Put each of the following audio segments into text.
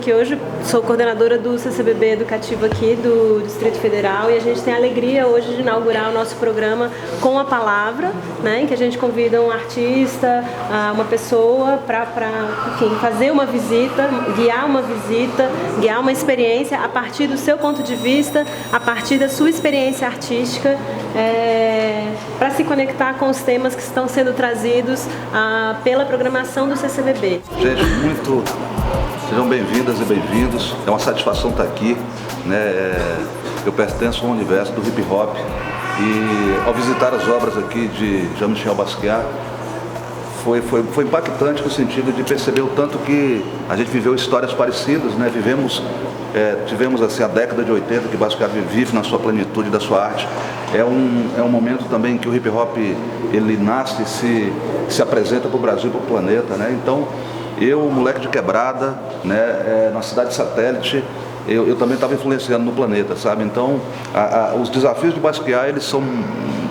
aqui hoje, sou coordenadora do CCBB Educativo aqui do Distrito Federal, e a gente tem a alegria hoje de inaugurar o nosso programa com a palavra, né, em que a gente convida um artista, uma pessoa para enfim, fazer uma visita, guiar uma experiência a partir do seu ponto de vista, a partir da sua experiência artística, para se conectar com os temas que estão sendo trazidos pela programação do CCBB. Gente, sejam bem-vindas e bem-vindos. É uma satisfação estar aqui, né? Eu pertenço ao universo do hip hop e ao visitar as obras aqui de Jean-Michel Basquiat foi impactante no sentido de perceber o tanto que a gente viveu histórias parecidas, né? Tivemos assim a década de 80 que Basquiat vive na sua plenitude da sua arte. É um momento também que o hip hop ele nasce e se apresenta para o Brasil, para o planeta, né? Então eu, moleque de quebrada, né, na cidade satélite, eu também estava influenciando no planeta, sabe? Então os desafios de Basquiat eles são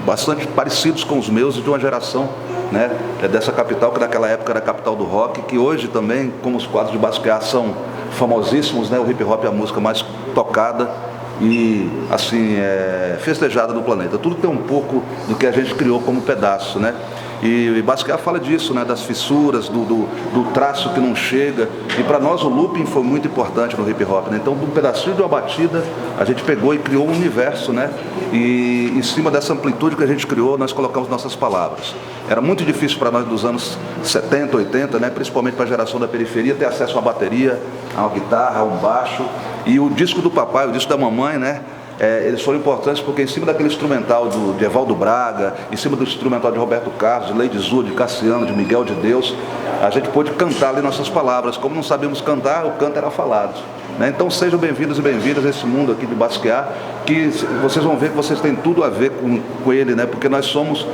bastante parecidos com os meus e de uma geração, né, dessa capital que naquela época era a capital do rock, que hoje também, como os quadros de Basquiat são famosíssimos, né, o hip hop é a música mais tocada e assim festejada no planeta. Tudo tem um pouco do que a gente criou como pedaço, né? E Basquiat fala disso, né, das fissuras, do traço que não chega. E para nós o looping foi muito importante no hip hop, né? Então, de um pedacinho de uma batida, a gente pegou e criou um universo, né? E em cima dessa amplitude que a gente criou, nós colocamos nossas palavras. Era muito difícil para nós dos anos 70, 80, né, principalmente para a geração da periferia, ter acesso a uma bateria, a uma guitarra, a um baixo. E o disco do papai, o disco da mamãe, né? Eles foram importantes porque em cima daquele instrumental de Evaldo Braga, em cima do instrumental de Roberto Carlos, de Lady Zu, de Cassiano, de Miguel de Deus, a gente pôde cantar ali nossas palavras. Como não sabíamos cantar, o canto era falado, né? Então sejam bem-vindos e bem-vindas a esse mundo aqui de Basquiat, que vocês vão ver que vocês têm tudo a ver com ele, né? Porque nós somos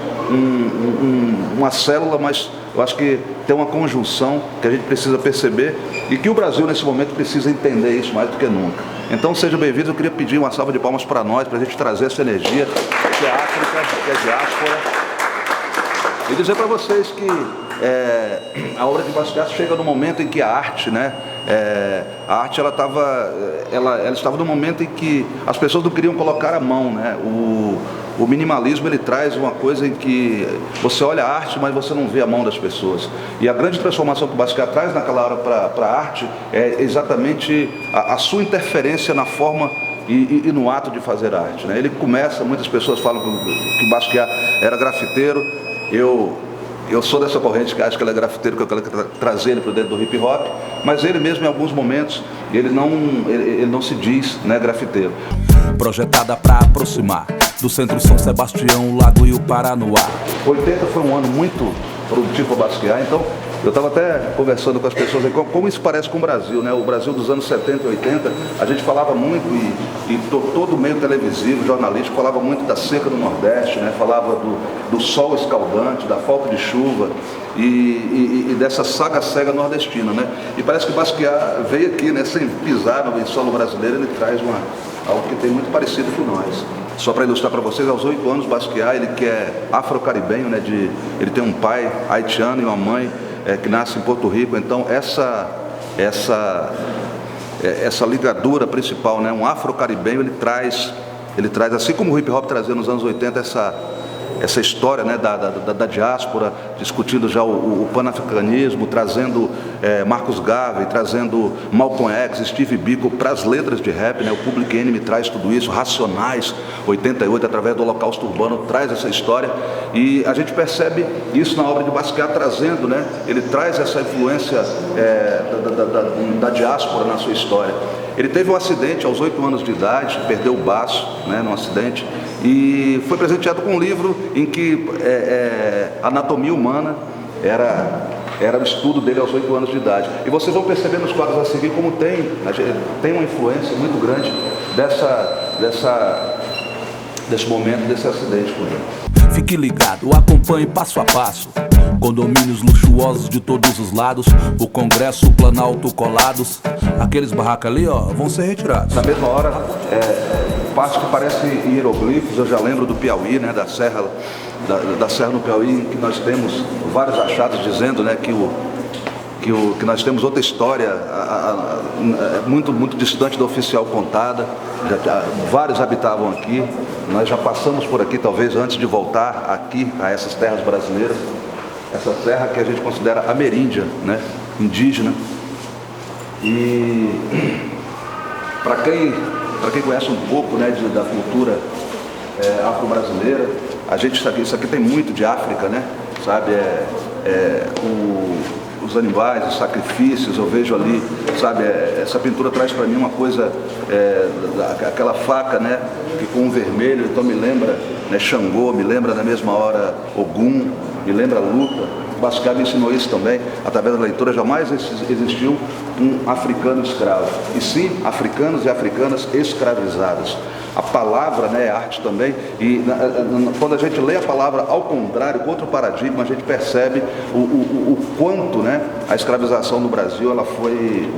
uma célula, mas eu acho que tem uma conjunção que a gente precisa perceber e que o Brasil nesse momento precisa entender isso mais do que nunca. Então sejam bem-vindos, eu queria pedir uma salva de palmas para nós, para a gente trazer essa energia que é África, que é diáspora. E dizer para vocês que a obra de Basquiat chega no momento em que a arte, né? A arte ela estava no momento em que as pessoas não queriam colocar a mão, né? O minimalismo ele traz uma coisa em que você olha a arte, mas você não vê a mão das pessoas. E a grande transformação que o Basquiat traz naquela hora para a arte é exatamente a sua interferência na forma e no ato de fazer arte, né? Ele começa, muitas pessoas falam que Basquiat era grafiteiro. Eu sou dessa corrente que acho que ele é grafiteiro, que eu quero trazer ele para dentro do hip hop, mas ele mesmo em alguns momentos, ele não se diz, né, grafiteiro. Projetada para aproximar do centro São Sebastião, o Lago e o Paranoá. 80 foi um ano muito produtivo para Basquiat, então eu estava até conversando com as pessoas aí, como isso parece com o Brasil, né? O Brasil dos anos 70 e 80, a gente falava muito, e todo o meio televisivo, jornalístico, falava muito da seca no Nordeste, né? Falava do sol escaldante, da falta de chuva e dessa saga cega nordestina, né? E parece que Basquiat veio aqui, né? Sem pisar no solo brasileiro, ele traz algo que tem muito parecido com nós. Só para ilustrar para vocês, aos 8 anos, Basquiat, ele que é afro-caribenho, né? Ele tem um pai haitiano e uma mãe que nasce em Porto Rico. Então essa ligadura principal, né? Um afro-caribenho, ele traz, assim como o hip hop trazia nos anos 80, essa história, né, da diáspora, discutindo já o panafricanismo, trazendo Marcus Garvey, trazendo Malcolm X, Steve Biko para as letras de rap, né? O Public Enemy traz tudo isso, Racionais, 88, através do Holocausto Urbano, traz essa história, e a gente percebe isso na obra de Basquiat trazendo, né? Ele traz essa influência da diáspora na sua história. Ele teve um acidente aos 8 anos de idade, perdeu o baço, né, num acidente, e foi presenteado com um livro em que anatomia humana era o estudo dele aos 8 anos de idade. E vocês vão perceber nos quadros a seguir como tem uma influência muito grande desse momento, desse acidente com ele. Fique ligado, acompanhe passo a passo. Condomínios luxuosos de todos os lados, o Congresso, o Planalto colados. Aqueles barracos ali, ó, vão ser retirados. Na mesma hora, partes que parecem hieroglifos. Eu já lembro do Piauí, né, da Serra no Piauí, em que nós temos vários achados dizendo, né, que que nós temos outra história muito, muito distante da oficial contada. Vários habitavam aqui, nós já passamos por aqui talvez antes de voltar aqui a essas terras brasileiras, essa terra que a gente considera ameríndia, né? Indígena. E para quem conhece um pouco, né, da cultura afro-brasileira, isso aqui tem muito de África, né? Sabe, os animais, os sacrifícios, eu vejo ali, sabe, essa pintura traz para mim uma coisa, aquela faca, né, que com um vermelho, então me lembra, né, Xangô, me lembra na mesma hora Ogum, me lembra luta. Basquiat me ensinou isso também, através da leitura. Jamais existiu um africano escravo, e sim africanos e africanas escravizados. A palavra, né, é arte também, e quando a gente lê a palavra ao contrário, com outro paradigma, a gente percebe o quanto, né, a escravização no Brasil ela foi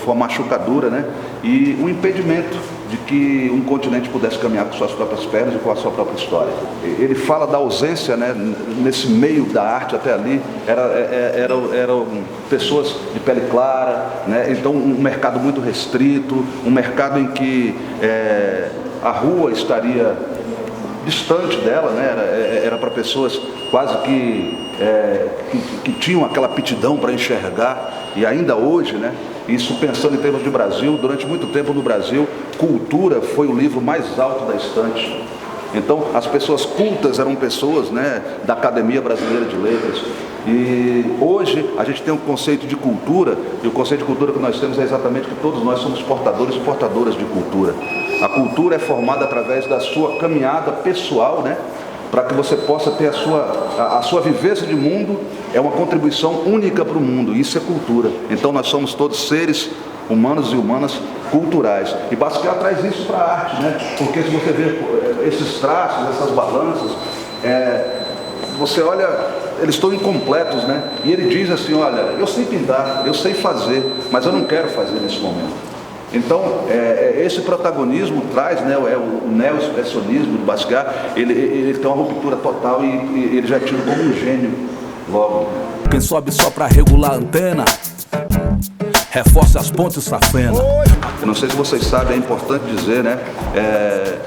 uma machucadura, né, e um impedimento de que um continente pudesse caminhar com suas próprias pernas e com a sua própria história. Ele fala da ausência, né, nesse meio da arte até ali, eram pessoas de pele clara, né, então um mercado muito restrito, um mercado em que a rua estaria distante dela, né? Era para pessoas quase que tinham aquela aptidão para enxergar, e ainda hoje, né? Isso pensando em termos de Brasil, durante muito tempo no Brasil, cultura foi o livro mais alto da estante. Então, as pessoas cultas eram pessoas, né, da Academia Brasileira de Letras. E hoje a gente tem um conceito de cultura, e o conceito de cultura que nós temos é exatamente que todos nós somos portadores e portadoras de cultura. A cultura é formada através da sua caminhada pessoal, né, para que você possa ter a sua vivência de mundo, é uma contribuição única para o mundo, isso é cultura. Então nós somos todos seres humanos e humanas culturais. E Basquiat traz isso para a arte, né? Porque se você vê esses traços, essas balanças, você olha, eles estão incompletos, né? E ele diz assim, olha, eu sei pintar, eu sei fazer, mas eu não quero fazer nesse momento. Então, esse protagonismo traz, né, o neo-expressionismo do Basquiat, ele tem uma ruptura total e ele já é tido como um gênio logo. Quem sobe só para regular a antena, reforça as pontes safena. Eu não sei se vocês sabem, é importante dizer, né?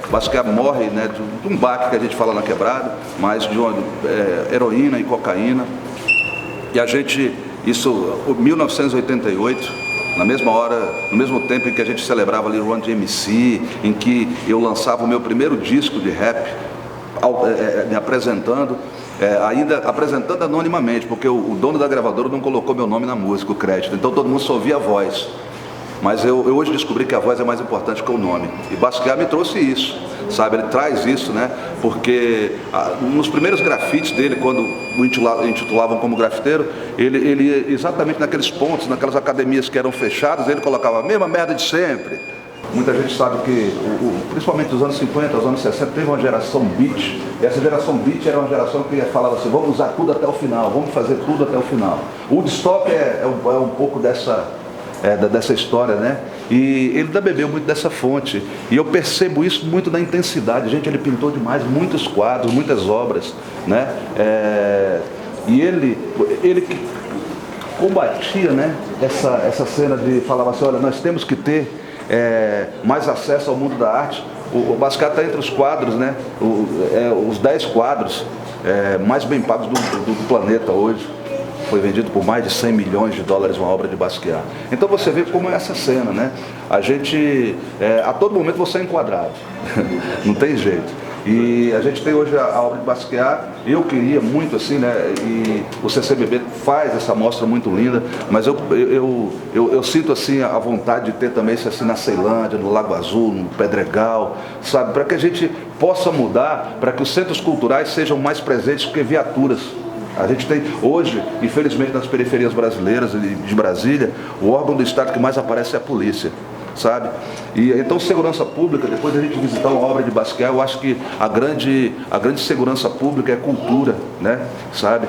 Basquiat morre, né, de um baque que a gente fala na quebrada, mas de heroína e cocaína. E a gente, isso, 1988, na mesma hora, no mesmo tempo em que a gente celebrava ali Run DMC, em que eu lançava o meu primeiro disco de rap, me apresentando, ainda apresentando anonimamente, porque o dono da gravadora não colocou meu nome na música, o crédito, então todo mundo só ouvia a voz. Mas eu hoje descobri que a voz é mais importante que o nome. E Basquiat me trouxe isso, sabe? Ele traz isso, né? Porque nos primeiros grafites dele, quando o intitulavam como grafiteiro, ele exatamente naqueles pontos, naquelas academias que eram fechadas, ele colocava a mesma merda de sempre. Muita gente sabe que, principalmente dos anos 50, aos anos 60, teve uma geração beat. E essa geração beat era uma geração que falava assim, vamos usar tudo até o final, vamos fazer tudo até o final. O Woodstock é um pouco dessa história, né? E ele ainda bebeu muito dessa fonte. E eu percebo isso muito na intensidade. Gente, ele pintou demais muitos quadros, muitas obras, né? E ele que combatia, né, essa cena de falava assim, olha, nós temos que ter mais acesso ao mundo da arte. O Basquiat está entre os quadros, né? Os 10 quadros mais bem pagos do planeta hoje. Foi vendido por mais de 100 milhões de dólares uma obra de Basquiat. Então você vê como é essa cena, né? A gente, a todo momento você é enquadrado, não tem jeito. E a gente tem hoje a obra de Basquiat, eu queria muito assim, né? E o CCBB faz essa mostra muito linda, mas eu sinto assim a vontade de ter também isso assim na Ceilândia, no Lago Azul, no Pedregal, sabe? Para que a gente possa mudar, para que os centros culturais sejam mais presentes que viaturas. A gente tem hoje, infelizmente nas periferias brasileiras de Brasília, o órgão do Estado que mais aparece é a polícia, sabe? E então segurança pública, depois da gente visitar uma obra de Basquiat, eu acho que a grande segurança pública é cultura, né? Sabe?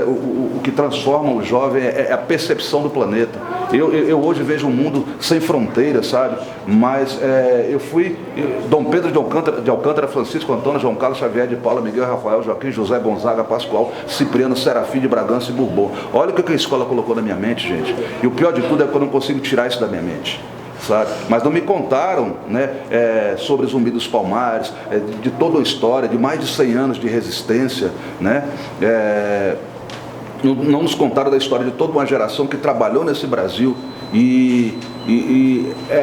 O que transforma o jovem é a percepção do planeta. Eu hoje vejo um mundo sem fronteiras, sabe? Mas eu fui Dom Pedro de Alcântara, Francisco Antônio, João Carlos Xavier de Paula, Miguel Rafael, Joaquim, José Gonzaga, Pascoal, Cipriano, Serafim de Bragança e Bourbon. Olha o que a escola colocou na minha mente, gente. E o pior de tudo é que eu não consigo tirar isso da minha mente. Sabe? Mas não me contaram, né, sobre Zumbi dos Palmares, de toda a história, de mais de 100 anos de resistência, né? Não nos contaram da história de toda uma geração que trabalhou nesse Brasil e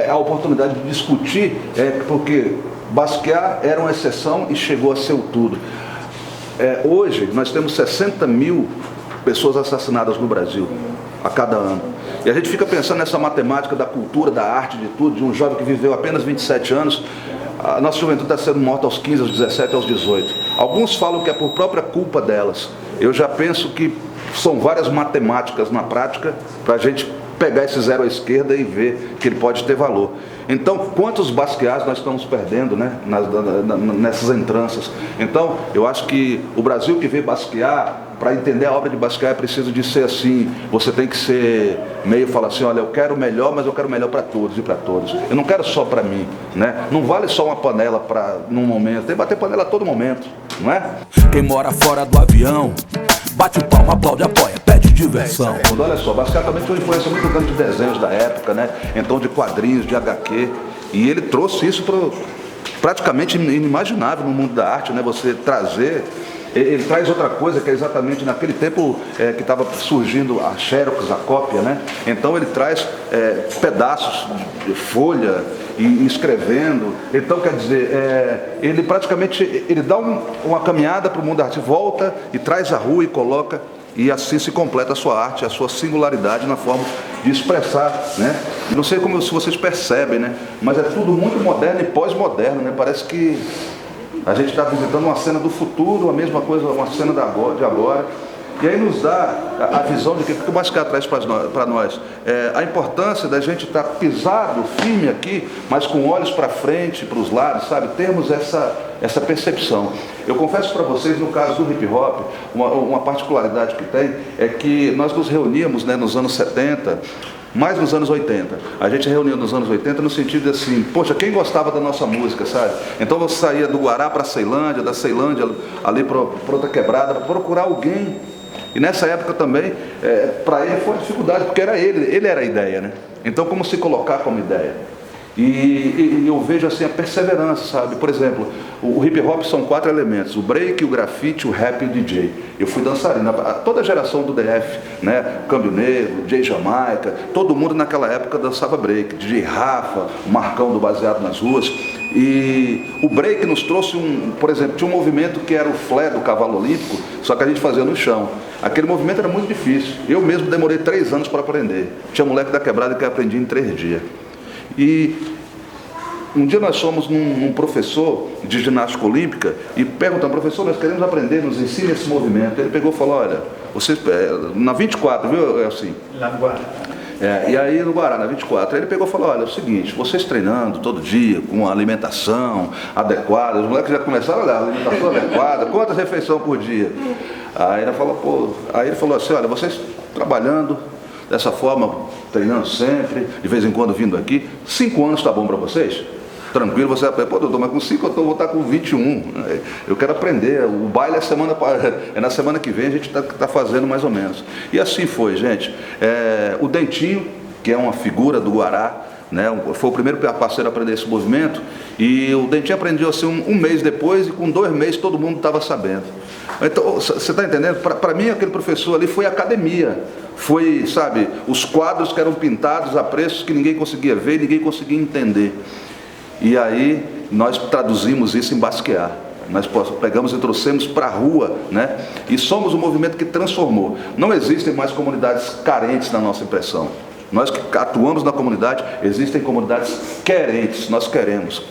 a oportunidade de discutir, porque Basquiat era uma exceção e chegou a ser o tudo. Hoje nós temos 60 mil pessoas assassinadas no Brasil a cada ano. E a gente fica pensando nessa matemática da cultura, da arte, de tudo, de um jovem que viveu apenas 27 anos. A nossa juventude está sendo morta aos 15, aos 17, aos 18. Alguns falam que é por própria culpa delas. Eu já penso que são várias matemáticas na prática para a gente pegar esse zero à esquerda e ver que ele pode ter valor. Então, quantos Basquiats nós estamos perdendo, né, nessas entranças? Então, eu acho que o Brasil que vê Basquiat, para entender a obra de Basquiat, é preciso de ser assim. Você tem que ser meio falar assim, olha, eu quero o melhor, mas eu quero o melhor para todos e para todos. Eu não quero só para mim, né? Não vale só uma panela num momento, tem que bater panela a todo momento, não é? Quem mora fora do avião, bate o palmo, aplaude, apoia, pede diversão. Olha só, Basquiat também tinha uma influência muito grande de desenhos da época, né? Então de quadrinhos, de HQ. E ele trouxe isso praticamente inimaginável no mundo da arte, né? Você trazer... Ele traz outra coisa que é exatamente naquele tempo que estava surgindo a Xerox, a cópia, né? Então ele traz pedaços de folha e escrevendo. Então, quer dizer, ele praticamente dá uma caminhada para o mundo da arte, volta e traz a rua e coloca, e assim se completa a sua arte, a sua singularidade na forma de expressar, né? Não sei se vocês percebem, né? Mas é tudo muito moderno e pós-moderno, né? Parece que a gente está visitando uma cena do futuro, a mesma coisa, uma cena de agora. E aí nos dá a visão de que o Basquiat traz para nós. A importância da gente estar pisado, firme aqui, mas com olhos para frente, para os lados, sabe? Termos essa percepção. Eu confesso para vocês, no caso do hip hop, uma particularidade que tem é que nós nos reuníamos, né, nos anos 70, mais nos anos 80. A gente reuniu nos anos 80 no sentido de assim, poxa, quem gostava da nossa música, sabe? Então você saía do Guará para a Ceilândia, da Ceilândia ali para outra quebrada, para procurar alguém. E nessa época também, para ele foi uma dificuldade, porque era ele era a ideia, né? Então como se colocar como ideia? E eu vejo assim a perseverança, sabe? Por exemplo, o hip hop são 4 elementos: o break, o grafite, o rap e o DJ. Eu fui dançarino, toda a geração do DF, né? Câmbio Negro, DJ Jamaica, todo mundo naquela época dançava break. DJ Rafa, o Marcão do Baseado nas Ruas. E o break nos trouxe por exemplo, tinha um movimento que era o flare do cavalo olímpico, só que a gente fazia no chão. Aquele movimento era muito difícil. Eu mesmo demorei 3 anos para aprender. Tinha moleque da quebrada que aprendi em 3 dias. E um dia nós fomos num professor de ginástica olímpica e perguntamos, professor, nós queremos aprender, nos ensine esse movimento. Ele pegou e falou, olha, vocês, na 24, viu, assim? Lá no Guará. E aí no Guará, na 24, ele pegou e falou, olha, é o seguinte, vocês treinando todo dia, com uma alimentação adequada, os moleques já começaram a olhar, alimentação adequada, quantas refeições por dia? Aí ele falou assim, olha, vocês trabalhando dessa forma, treinando sempre, de vez em quando vindo aqui, 5 anos está bom para vocês? Tranquilo, você vai, pô doutor, mas com 5 eu vou estar com 21, eu quero aprender, o baile é na semana que vem, a gente está fazendo mais ou menos. E assim foi, gente. O Dentinho, que é uma figura do Guará, né, foi o primeiro parceiro a aprender esse movimento, e o Dentinho aprendeu assim um mês depois, e com 2 meses todo mundo estava sabendo. Então, você está entendendo? Para mim, aquele professor ali foi academia. Foi, sabe, os quadros que eram pintados a preços que ninguém conseguia ver, ninguém conseguia entender. E aí, nós traduzimos isso em Basquiat. Nós pegamos e trouxemos para a rua, né? E somos um movimento que transformou. Não existem mais comunidades carentes na nossa impressão. Nós que atuamos na comunidade, existem comunidades querentes. Nós queremos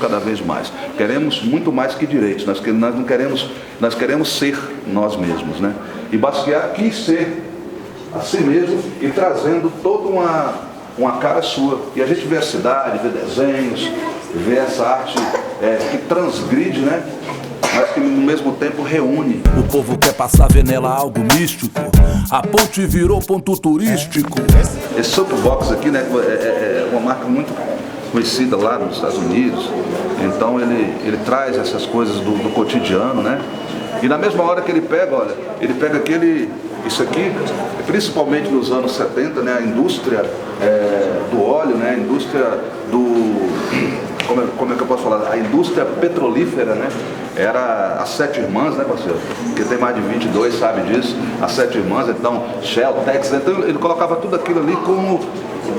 cada vez mais. Queremos muito mais que direitos. Nós queremos ser nós mesmos, né? E Basquiat quis ser a si mesmo e trazendo toda uma cara sua. E a gente vê a cidade, vê desenhos, vê essa arte que transgride, né? mas que no mesmo tempo reúne. O povo quer passar a ver nela algo místico. A ponte virou ponto turístico. Esse Soapbox aqui, né, é uma marca muito conhecida lá nos Estados Unidos. Então ele traz essas coisas do cotidiano, né? E na mesma hora que ele pega, olha, ele pega isso aqui, principalmente nos anos 70, né, a indústria do óleo, né, a indústria como é que eu posso falar? A indústria petrolífera, né? Era as Sete Irmãs, né, parceiro? Quem tem mais de 22 sabe disso. As Sete Irmãs, então Shell, Texas, então ele colocava tudo aquilo ali como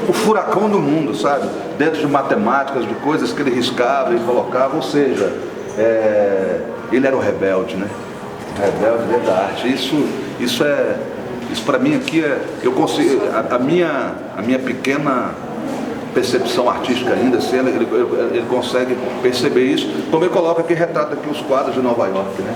o furacão do mundo, sabe? Dentro de matemáticas, de coisas que ele riscava e colocava, ou seja, ele era o rebelde, né? O rebelde dentro da arte. Isso para mim aqui eu consigo, a minha pequena percepção artística ainda, assim, ele consegue perceber isso. Como eu coloco aqui, retrata aqui os quadros de Nova York, né?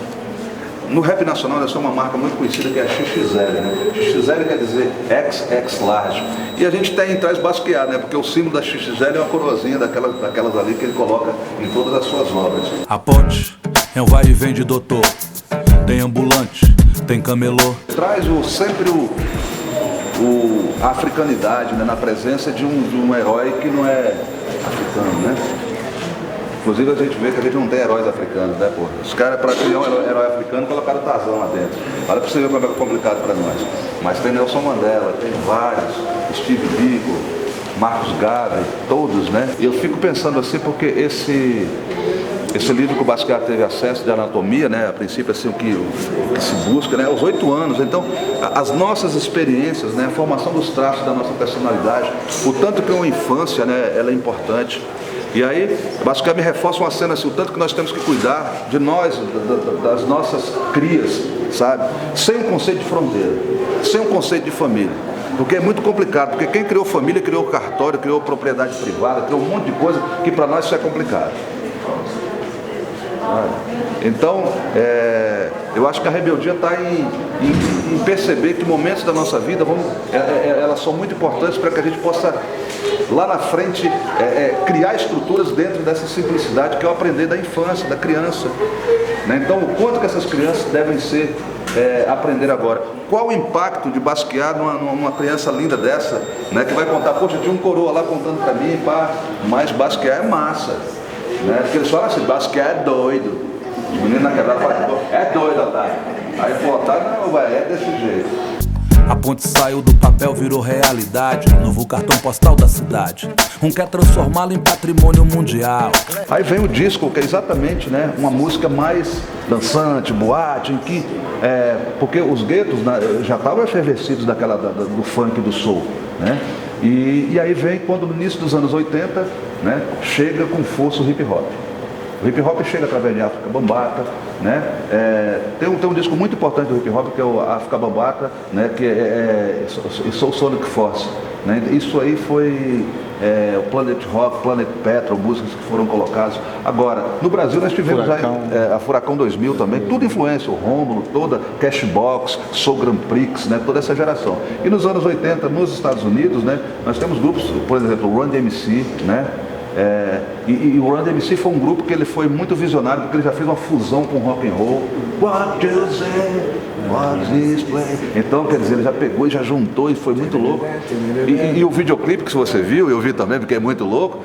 No rap nacional nós temos uma marca muito conhecida que é a XXL, né? XXL quer dizer XX large. E a gente traz Basquiat, né? Porque o símbolo da XXL é uma coroazinha daquelas ali que ele coloca em todas as suas obras. A ponte é um vai e vem de doutor. Tem ambulante, tem camelô. Traz sempre a africanidade, né, na presença de um herói que não é africano, né? Inclusive a gente vê que a gente não tem heróis africanos, né, pô? Os caras, para criar um herói africano, colocaram o Tarzan lá dentro. Olha pra você ver como é complicado para nós. Mas tem Nelson Mandela, tem vários, Steve Biko, Marcos Garvey, todos, né? E eu fico pensando assim, porque esse livro que o Basquiat teve acesso de anatomia, né, a princípio assim, o que se busca, né, aos 8 anos, então as nossas experiências, né, a formação dos traços da nossa personalidade, o tanto que uma infância, né, ela é importante. E aí, Basquiat me reforça uma cena assim, o tanto que nós temos que cuidar de nós, das nossas crias, sabe? Sem um conceito de fronteira, sem um conceito de família. Porque é muito complicado, porque quem criou família, criou cartório, criou propriedade privada, criou um monte de coisa que para nós isso é complicado. Então, eu acho que a rebeldia está em perceber que momentos da nossa vida elas são muito importantes para que a gente possa, lá na frente, criar estruturas dentro dessa simplicidade que é o aprender da infância, da criança, né? Então, o quanto que essas crianças devem ser aprender agora. Qual o impacto de Basquiat numa criança linda dessa, né, que vai contar, poxa, tinha um coroa lá contando para mim, pá, mas Basquiat é massa. Né? Porque eles falam assim, Basquiat é doido. Os meninos na quebrada falam, é doido, Otávio. Aí o Otávio, não, vai, é desse jeito. A ponte saiu do papel, virou realidade. Novo cartão postal da cidade. Quer transformá-lo em patrimônio mundial. Aí vem o disco, que é exatamente, né, uma música mais dançante, boate, em que... porque os guetos, né, já estavam efervescidos do funk e do soul, né? E aí vem quando no início dos anos 80, né, chega com força o hip hop. O hip hop chega através de África Bambaataa, né? Tem um disco muito importante do hip hop que é o África Bambaataa, né, que é Soul Sonic Force, né? Isso aí foi o Planet Rock, Planet Petrol, músicas que foram colocadas. Agora, no Brasil nós tivemos a Furacão 2000 também, tudo influência, o Rômulo, toda Cashbox, Soul Grand Prix, né, toda essa geração. E nos anos 80, nos Estados Unidos, né, nós temos grupos, por exemplo, o Run DMC, né? E o Run DMC foi um grupo que ele foi muito visionário, porque ele já fez uma fusão com rock and roll. What you say, what is play? Então, quer dizer, ele já pegou e já juntou e foi muito louco. E o videoclipe que você viu, eu vi também, porque é muito louco,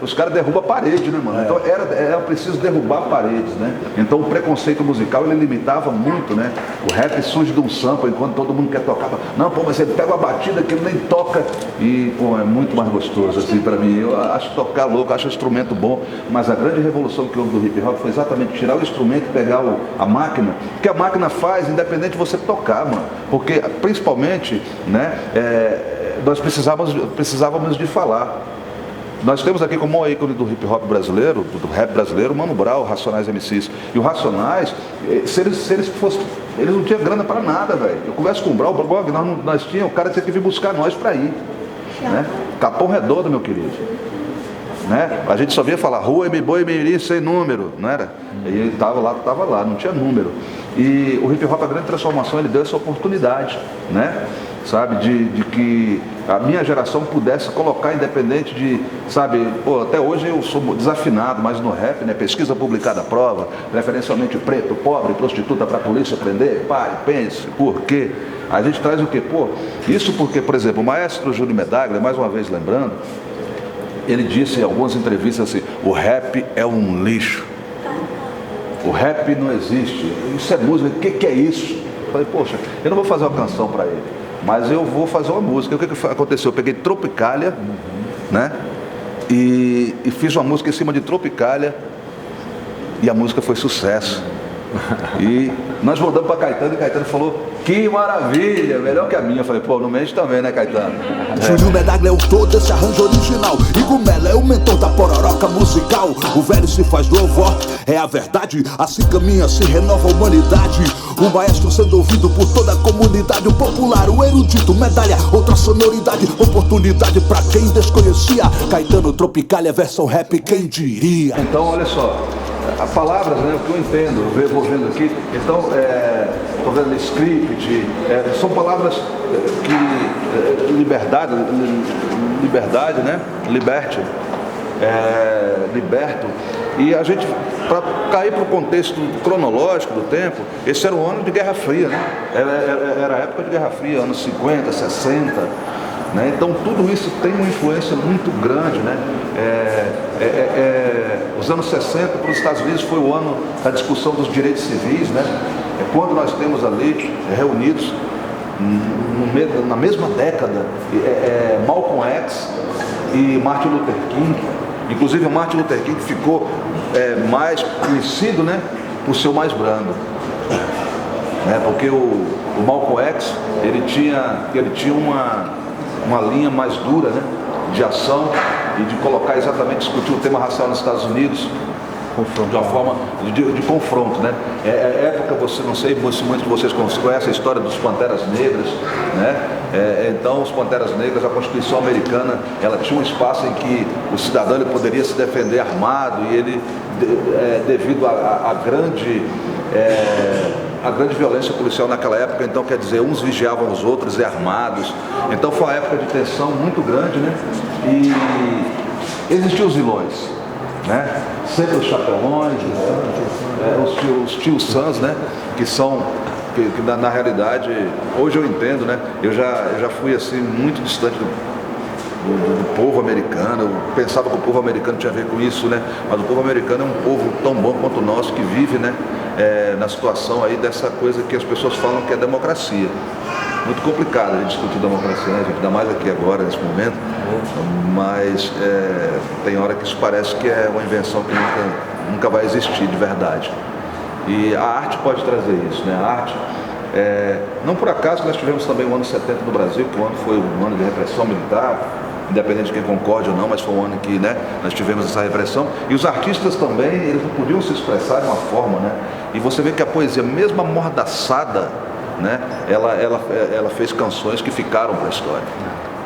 os caras derrubam a parede, né, mano? Então era preciso derrubar paredes, né? Então o preconceito musical ele limitava muito, né? O rap surge de um sample enquanto todo mundo quer tocar. Não, pô, mas ele pega uma batida que ele nem toca. E, pô, é muito mais gostoso, assim, pra mim. Eu acho tocar louco, acho o instrumento bom, mas a grande revolução que houve do hip hop foi exatamente tirar o instrumento e pegar a máquina, que a máquina faz, independente de você tocar, mano. Porque, principalmente, né, nós precisávamos de falar. Nós temos aqui como um ícone do hip hop brasileiro, do rap brasileiro, Mano Brown, Racionais MCs. E o Racionais, se eles fossem, eles não tinham grana para nada, velho. Eu converso com o Brown, nós tínhamos, o cara tinha que vir buscar nós para ir, né? Capão Redondo, meu querido. Né? A gente só via falar Rua M-Boi Mirim sem número, não era? E ele estava lá, não tinha número. E o hip hop, a grande transformação, ele deu essa oportunidade, né? sabe, de que a minha geração pudesse colocar independente de, sabe, pô, até hoje eu sou desafinado, mas no rap, né, pesquisa publicada à prova, preferencialmente preto, pobre, prostituta para a polícia prender, pare, pense, por quê? A gente traz o quê? Pô, isso porque, por exemplo, o maestro Júlio Medaglia, mais uma vez lembrando, ele disse em algumas entrevistas assim, o rap é um lixo, o rap não existe, isso é música, o que é isso? Eu falei, poxa, eu não vou fazer uma canção para ele, mas eu vou fazer uma música. O que aconteceu? Eu peguei Tropicália, né? E fiz uma música em cima de Tropicália e a música foi sucesso. E nós voltamos para Caetano e Caetano falou, que maravilha, melhor que a minha. Eu falei, pô, no mente também, né, Caetano? Júlio Medaglia é o autor desse arranjo original, Igor Mela é o mentor da pororoca musical. O velho se faz novo, ó, é a verdade. Assim caminha, se renova a humanidade. O maestro sendo ouvido por toda a comunidade. O popular, o erudito, Medaglia, outra sonoridade. Oportunidade pra quem desconhecia. Caetano, Tropicália, versão rap, quem diria? Então, olha só, as palavras, né, o que eu entendo, eu vou vendo aqui, então, estou vendo script, são palavras que, liberdade, né, liberte, liberto, e a gente, para cair para o contexto cronológico do tempo, esse era o ano de Guerra Fria, né, era a época de Guerra Fria, anos 50, 60, né? Então tudo isso tem uma influência muito grande, né? Os anos 60 para os Estados Unidos foi o ano da discussão dos direitos civis, né? Quando nós temos ali reunidos na mesma década Malcolm X e Martin Luther King. Inclusive o Martin Luther King ficou mais conhecido, né, por ser o mais brando, né? Porque o Malcolm X ele tinha uma linha mais dura, né, de ação e de colocar exatamente, discutir o tema racial nos Estados Unidos de uma forma de confronto, né? Época, você não sei, muitos de vocês conhecem a história dos Panteras Negras, né? Então, os Panteras Negras, a Constituição americana, ela tinha um espaço em que o cidadão ele poderia se defender armado e ele, devido à grande violência policial naquela época, então quer dizer, uns vigiavam os outros armados, então foi uma época de tensão muito grande, né? E existiam os vilões, né? Sempre os chapelões, os tios Sans, né? Que são, que na realidade, hoje eu entendo, né? Eu já fui assim muito distante do povo americano, eu pensava que o povo americano tinha a ver com isso, né? Mas o povo americano é um povo tão bom quanto o nosso, que vive, né? Na situação aí dessa coisa que as pessoas falam que é democracia. Muito complicado a gente discutir democracia, né, gente? Ainda mais aqui agora, nesse momento. Mas tem hora que isso parece que é uma invenção que nunca vai existir de verdade. E a arte pode trazer isso, né? A arte, não por acaso nós tivemos também o ano 70 no Brasil, que o ano foi um ano de repressão militar, independente de quem concorde ou não, mas foi um ano em que, né, nós tivemos essa repressão. E os artistas também, eles não podiam se expressar de uma forma, né? E você vê que a poesia, mesmo amordaçada, né, ela fez canções que ficaram para a história.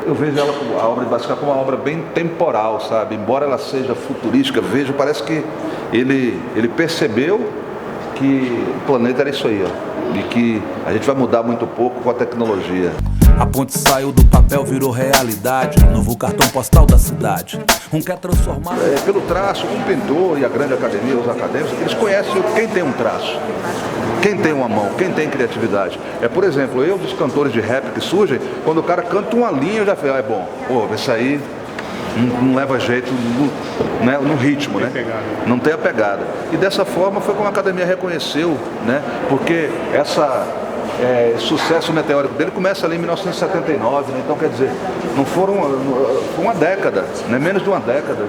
Eu vejo a obra de Basquiat como uma obra bem temporal, sabe? Embora ela seja futurística, parece que ele percebeu que o planeta era isso aí, ó, e que a gente vai mudar muito pouco com a tecnologia. A ponte saiu do papel, virou realidade, novo cartão postal da cidade. Quer transformar... Pelo traço, um pintor e a grande academia, os acadêmicos, eles conhecem quem tem um traço, quem tem uma mão, quem tem criatividade. Por exemplo, eu dos cantores de rap que surgem, quando o cara canta uma linha, eu já falo, bom, isso aí não leva jeito no ritmo, né? Não tem a pegada. E dessa forma foi como a academia reconheceu, né? Porque sucesso meteórico dele começa ali em 1979, né? Então quer dizer, foi uma década, né? Menos de uma década,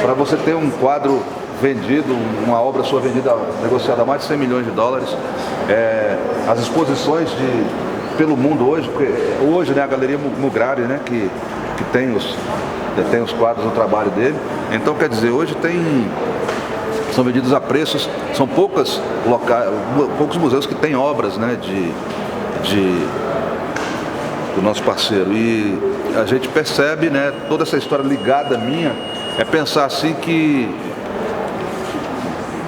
para você ter um quadro vendido, uma obra sua vendida, negociada a mais de 100 milhões de dólares. As exposições pelo mundo hoje, né, a Galeria Mugrari, né, que tem os quadros do trabalho dele. Então quer dizer, hoje são vendidos a preços, são poucos museus que têm obras, né, do nosso parceiro. E a gente percebe, né, toda essa história ligada minha, pensar assim que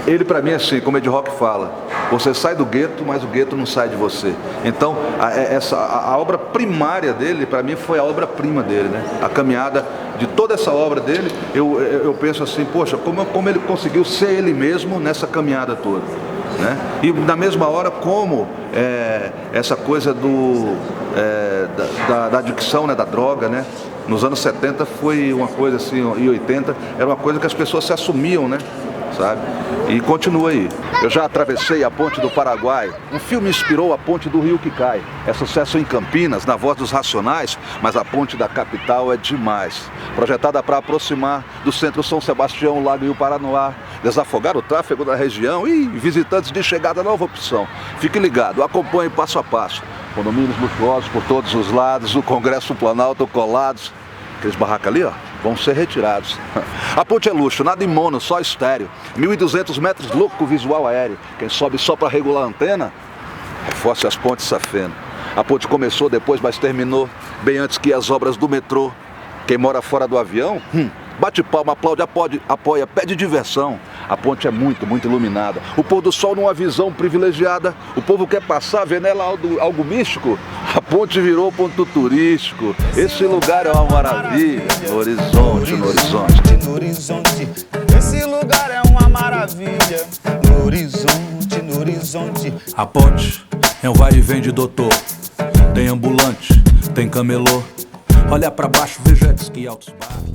ele, para mim, assim, como Ed Rock fala, Você sai do gueto, mas o gueto não sai de você. Então, a obra primária dele, para mim, foi a obra-prima dele, né? A caminhada de toda essa obra dele, eu penso assim, poxa, como ele conseguiu ser ele mesmo nessa caminhada toda, né? E na mesma hora, como essa coisa da adicção, né, da droga, né? Nos anos 70 foi uma coisa assim, e 80, era uma coisa que as pessoas se assumiam, né? Sabe? E continua aí. Eu já atravessei a ponte do Paraguai. Um filme inspirou a ponte do Rio que cai. É sucesso em Campinas, na voz dos Racionais, mas a ponte da capital é demais. Projetada para aproximar do centro São Sebastião, Lago e o Paranoá, desafogar o tráfego da região e visitantes de chegada, nova opção. Fique ligado, acompanhe passo a passo. Condomínios luxuosos por todos os lados, o Congresso Planalto colados. Aqueles barracos ali, ó, vão ser retirados. A ponte é luxo, nada em mono, só estéreo. 1.200 metros, louco visual aéreo. Quem sobe só para regular a antena, reforce as pontes safena. A ponte começou depois, mas terminou bem antes que as obras do metrô. Quem mora fora do avião, bate palma, aplaude, apoia, pede diversão. A ponte é muito, muito iluminada. O pôr do sol numa visão privilegiada. O povo quer passar, vê nela algo místico. A ponte virou ponto turístico. Esse lugar é uma maravilha. No horizonte, no horizonte. No horizonte, esse lugar é uma maravilha. No horizonte, no horizonte. A ponte é um vai e vem de doutor. Tem ambulante, tem camelô. Olha pra baixo, vê jet ski altos bar.